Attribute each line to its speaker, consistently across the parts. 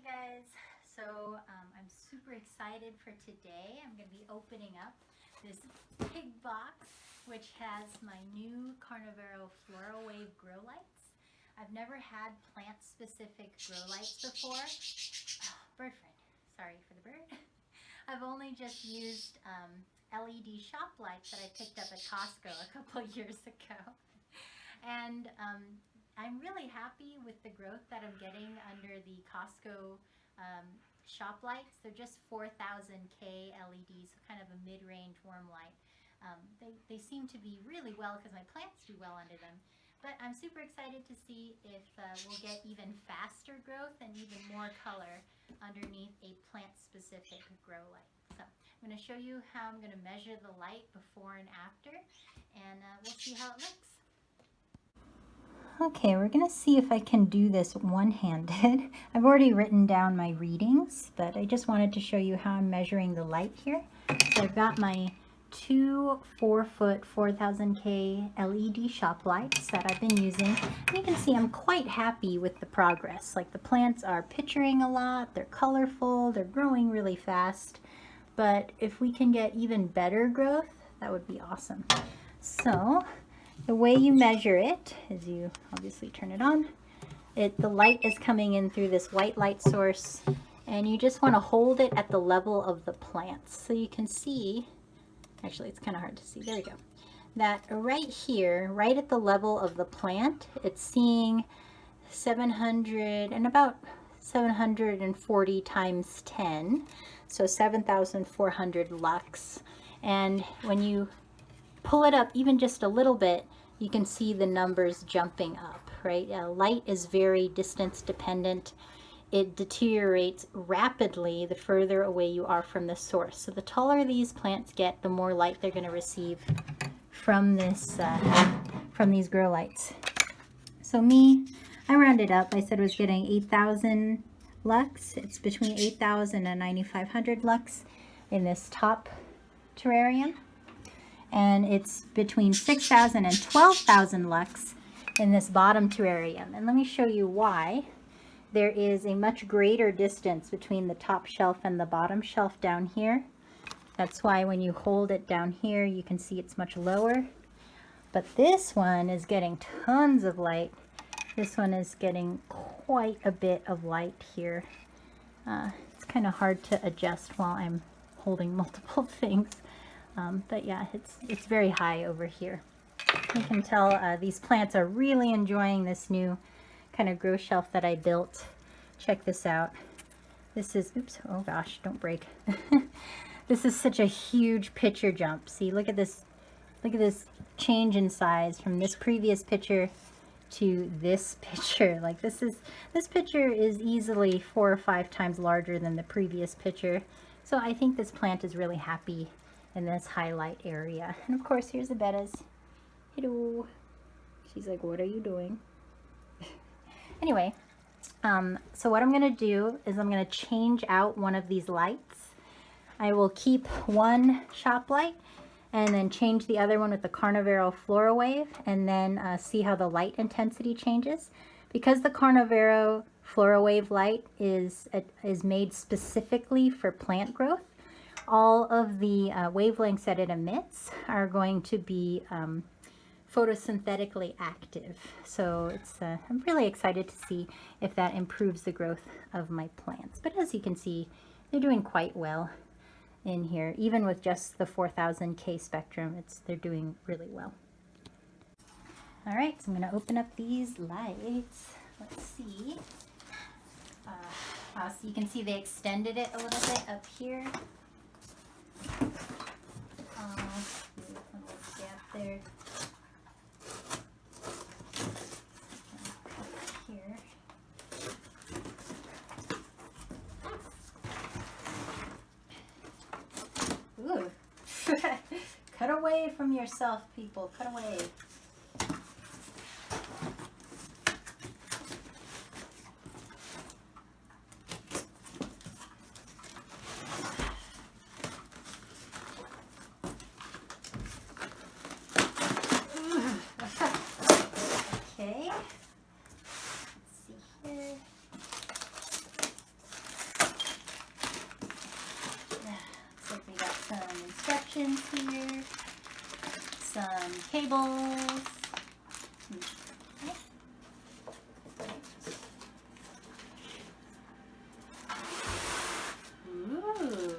Speaker 1: Hey guys, so I'm super excited for today. I'm going to be opening up this big box which has my new Carnivero Florawave grow lights. I've never had plant-specific grow lights before. Oh, bird friend, sorry for the bird. I've only just used LED shop lights that I picked up at Costco a couple of years ago. And I'm really happy with the growth that I'm getting under the Costco shop lights. They're just 4000K LEDs, so kind of a mid-range warm light. They seem to be really well because my plants do well under them. But I'm super excited to see if we'll get even faster growth and even more color underneath a plant-specific grow light. So I'm going to show you how I'm going to measure the light before and after, and we'll see how it looks. Okay, we're going to see if I can do this one-handed. I've already written down my readings, but I just wanted to show you how I'm measuring the light here. So I've got my two 4-foot 4000K LED shop lights that I've been using. And you can see I'm quite happy with the progress. Like, the plants are picturing a lot, they're colorful, they're growing really fast. But if we can get even better growth, that would be awesome. So the way you measure it is you obviously turn it on. The light is coming in through this white light source, and you just want to hold it at the level of the plants. So you can see, actually it's kind of hard to see, there we go, that right here, right at the level of the plant, it's seeing 700 and about 740 times 10, so 7,400 lux. And when you pull it up even just a little bit, you can see the numbers jumping up, right? Light is very distance dependent. It deteriorates rapidly the further away you are from the source. So the taller these plants get, the more light they're going to receive from these grow lights. So I rounded up. I said I was getting 8,000 lux. It's between 8,000 and 9,500 lux in this top terrarium. And it's between 6,000 and 12,000 lux in this bottom terrarium. And let me show you why. There is a much greater distance between the top shelf and the bottom shelf down here. That's why when you hold it down here, you can see it's much lower. But this one is getting tons of light. This one is getting quite a bit of light here. It's kind of hard to adjust while I'm holding multiple things. But yeah, it's very high over here. You can tell these plants are really enjoying this new kind of grow shelf that I built. Check this out. This is, oops, oh gosh, don't break. This is such a huge picture jump. See, look at this change in size from this previous picture to this picture. Like, this picture is easily 4 or 5 times larger than the previous picture. So I think this plant is really happy in this highlight area. And of course, here's the bettas. Hello. She's like, what are you doing? Anyway, so what I'm going to do is I'm going to change out one of these lights. I will keep one shop light and then change the other one with the Carnivero Florawave, and then see how the light intensity changes. Because the Carnivero Florawave light is made specifically for plant growth, all of the wavelengths that it emits are going to be photosynthetically active. So I'm really excited to see if that improves the growth of my plants. But as you can see, they're doing quite well in here. Even with just the 4000K spectrum, they're doing really well. All right, so I'm going to open up these lights. Let's see. So you can see they extended it a little bit up here. A little gap there. Here. Ooh. Cut away from yourself, people. Cut away. some instructions here, some cables. Ooh.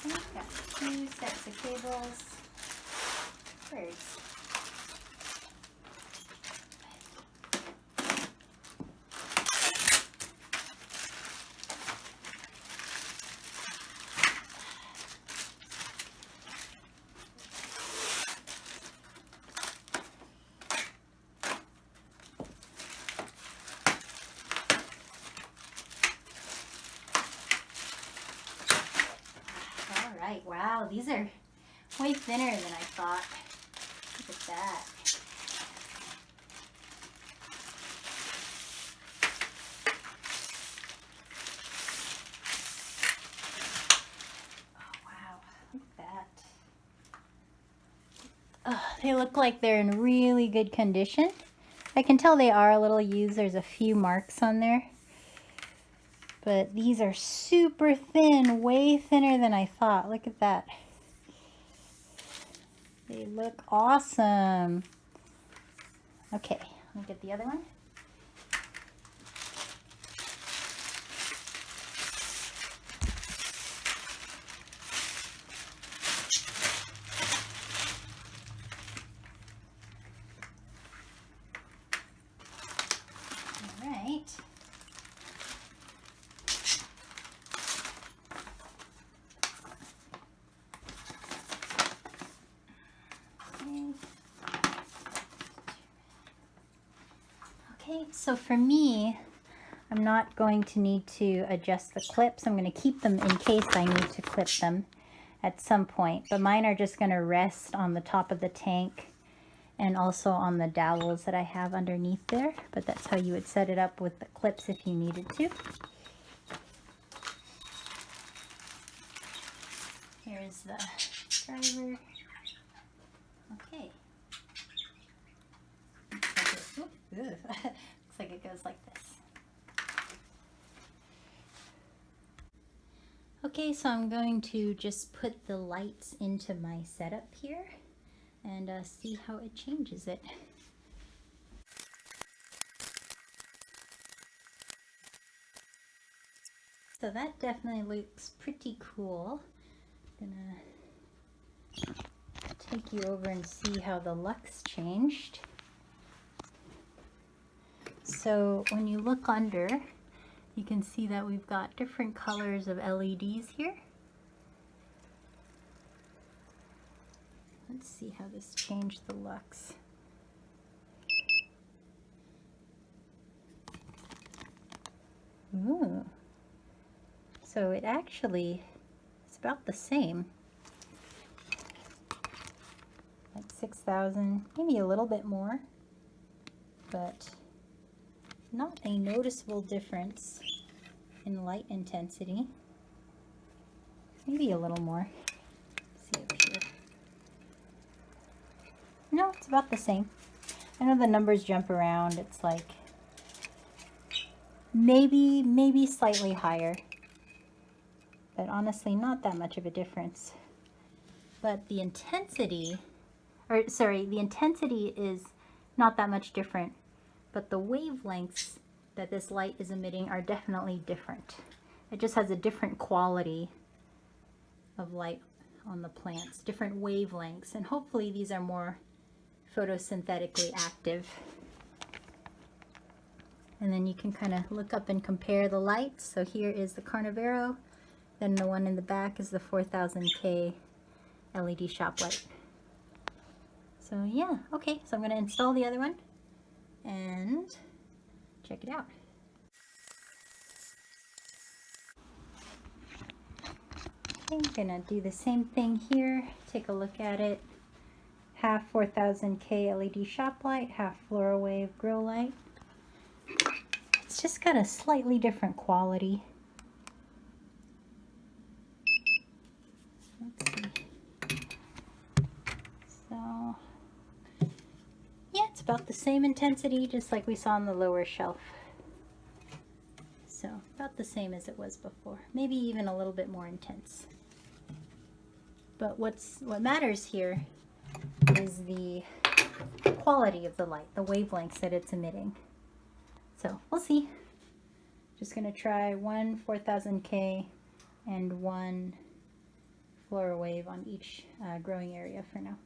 Speaker 1: I've got 2 sets of cables. First, all right, wow, these are way thinner than I thought. Look at that. Oh, wow, look at that. Oh, they look like they're in really good condition. I can tell they are a little used. There's a few marks on there. But these are super thin, way thinner than I thought. Look at that. They look awesome. Okay, let me get the other one. All right. Okay, so for me, I'm not going to need to adjust the clips. I'm going to keep them in case I need to clip them at some point. But mine are just going to rest on the top of the tank and also on the dowels that I have underneath there. But that's how you would set it up with the clips if you needed to. Here's the driver. Okay. Looks like it goes like this. Okay, so I'm going to just put the lights into my setup here and see how it changes it. So that definitely looks pretty cool. Gonna take you over and see how the lux changed. So when you look under, you can see that we've got different colors of LEDs here. Let's see how this changed the lux. Ooh. So it actually is about the same. Like 6,000, maybe a little bit more, but not a noticeable difference in light intensity. Maybe a little more. Let's see over here. No, it's about the same. I know the numbers jump around. It's like maybe slightly higher, but honestly not that much of a difference. But the intensity, the intensity is not that much different, but the wavelengths that this light is emitting are definitely different. It just has a different quality of light on the plants, different wavelengths, and hopefully these are more photosynthetically active. And then you can kind of look up and compare the lights. So here is the Carnivero, then the one in the back is the 4000K LED shop light. So yeah, okay, so I'm going to install the other one and check it out. Okay, I'm going to do the same thing here. Take a look at it. Half 4000K LED shop light, half Florawave grow light. It's just got a slightly different quality. Let's see. So, yeah, it's about the same intensity, just like we saw on the lower shelf. So about the same as it was before, maybe even a little bit more intense. But what matters here is the quality of the light, the wavelengths that it's emitting. So we'll see. Just going to try one 4000K and one Florawave on each growing area for now.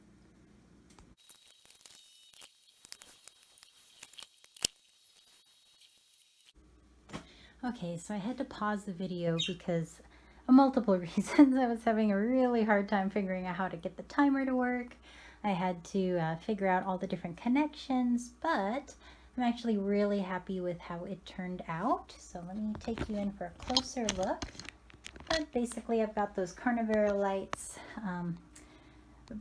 Speaker 1: Okay, so I had to pause the video because of multiple reasons. I was having a really hard time figuring out how to get the timer to work. I had to figure out all the different connections, but I'm actually really happy with how it turned out. So let me take you in for a closer look. But basically I've got those Carnivero lights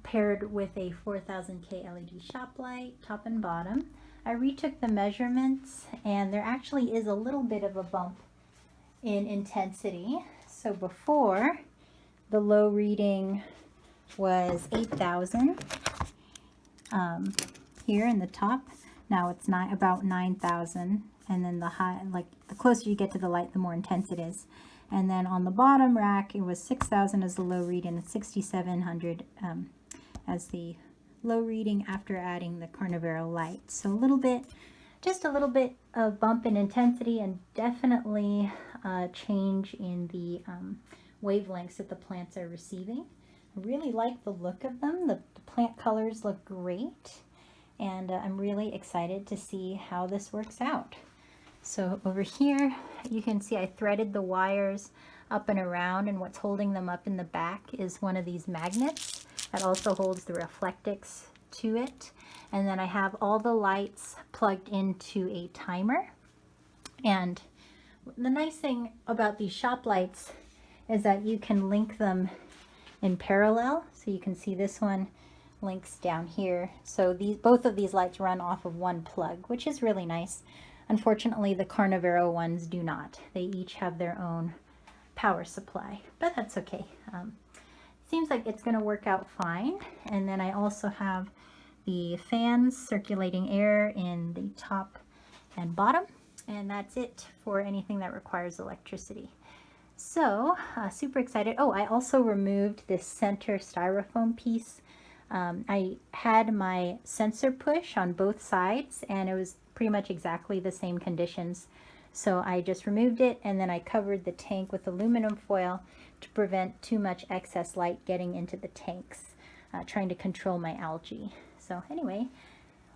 Speaker 1: paired with a 4000K LED shop light, top and bottom. I retook the measurements and there actually is a little bit of a bump in intensity. So before, the low reading was 8,000 here in the top. Now it's about 9,000, and then the high, like the closer you get to the light, the more intense it is. And then on the bottom rack, it was 6,000 as the low reading and 6,700 as the low reading after adding the Carnivero light. So a little bit, just a little bit of bump in intensity, and definitely a change in the wavelengths that the plants are receiving. I really like the look of them. The plant colors look great, and I'm really excited to see how this works out. So over here, you can see I threaded the wires up and around, and what's holding them up in the back is one of these magnets that also holds the reflectix to it. And then I have all the lights plugged into a timer. And the nice thing about these shop lights is that you can link them in parallel. So you can see this one links down here. So both of these lights run off of one plug, which is really nice. Unfortunately, the Carnivero ones do not. They each have their own power supply, but that's okay. Seems like it's going to work out fine. And then I also have the fans circulating air in the top and bottom, and that's it for anything that requires electricity. So super excited. Oh, I also removed this center styrofoam piece. I had my sensor push on both sides, and it was pretty much exactly the same conditions. So I just removed it, and then I covered the tank with aluminum foil to prevent too much excess light getting into the tanks, trying to control my algae. So anyway,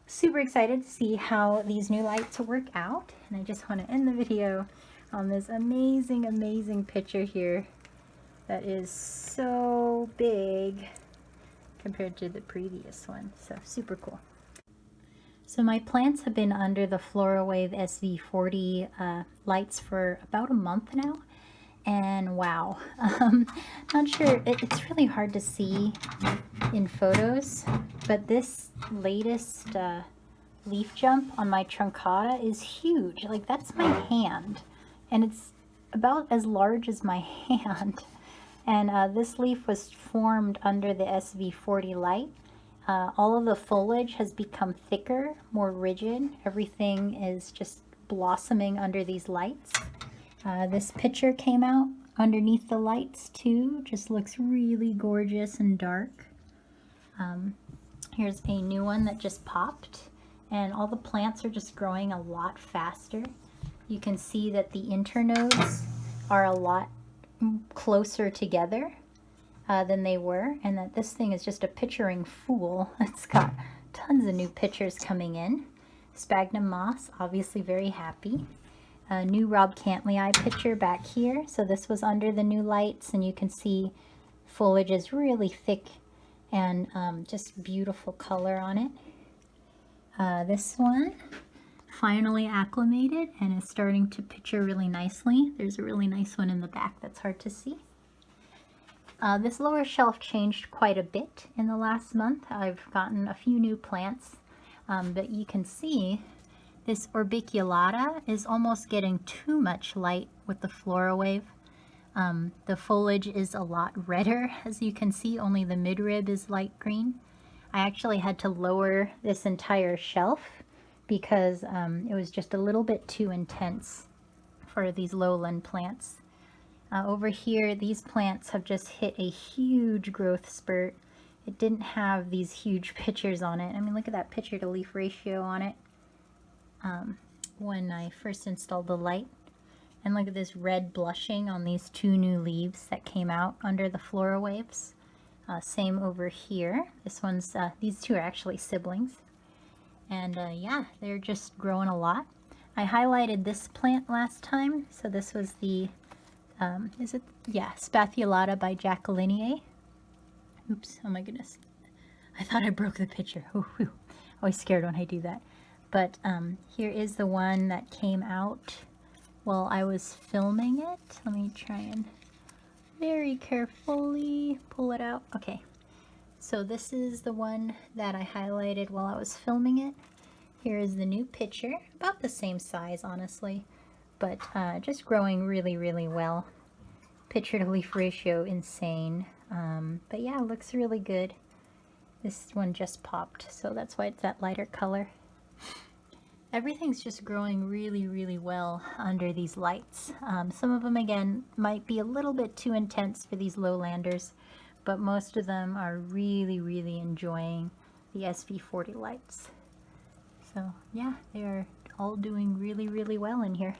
Speaker 1: super excited to see how these new lights work out. And I just want to end the video on this amazing, amazing picture here that is so big compared to the previous one. So super cool. So my plants have been under the Florawave SV40 lights for about a month now. And wow, not sure, it's really hard to see in photos, but this latest leaf jump on my truncata is huge. Like, that's my hand, and it's about as large as my hand. And this leaf was formed under the SV40 light. All of the foliage has become thicker, more rigid. Everything is just blossoming under these lights. This picture came out underneath the lights too. Just looks really gorgeous and dark. Here's a new one that just popped, and all the plants are just growing a lot faster. You can see that the internodes are a lot closer together than they were, and that this thing is just a picturing fool. It's got tons of new pictures coming in. Sphagnum moss, obviously very happy. A new Rob Cantley picture back here. So this was under the new lights, and you can see foliage is really thick and just beautiful color on it. This one finally acclimated and is starting to picture really nicely. There's a really nice one in the back that's hard to see. This lower shelf changed quite a bit in the last month. I've gotten a few new plants, but you can see this orbiculata is almost getting too much light with the Florawave. The foliage is a lot redder, as you can see. Only the midrib is light green. I actually had to lower this entire shelf because it was just a little bit too intense for these lowland plants. Over here, these plants have just hit a huge growth spurt. It didn't have these huge pictures on it. I mean, look at that picture to leaf ratio on it when I first installed the light. And look at this red blushing on these two new leaves that came out under the Florawaves. Same over here. This one's, these two are actually siblings. And yeah, they're just growing a lot. I highlighted this plant last time. So this was the, is it? Yeah, Spathulata by Jacquelinie. Oops, oh my goodness. I thought I broke the picture. Ooh, ooh. Always scared when I do that. But here is the one that came out while I was filming it. Let me try and very carefully pull it out. Okay, so this is the one that I highlighted while I was filming it. Here is the new picture, about the same size honestly, but just growing really, really well. Picture to leaf ratio insane, but yeah, looks really good. This one just popped, so that's why it's that lighter color. Everything's just growing really, really well under these lights. Some of them, again, might be a little bit too intense for these lowlanders, but most of them are really, really enjoying the SV40 lights. So yeah, they are all doing really, really well in here.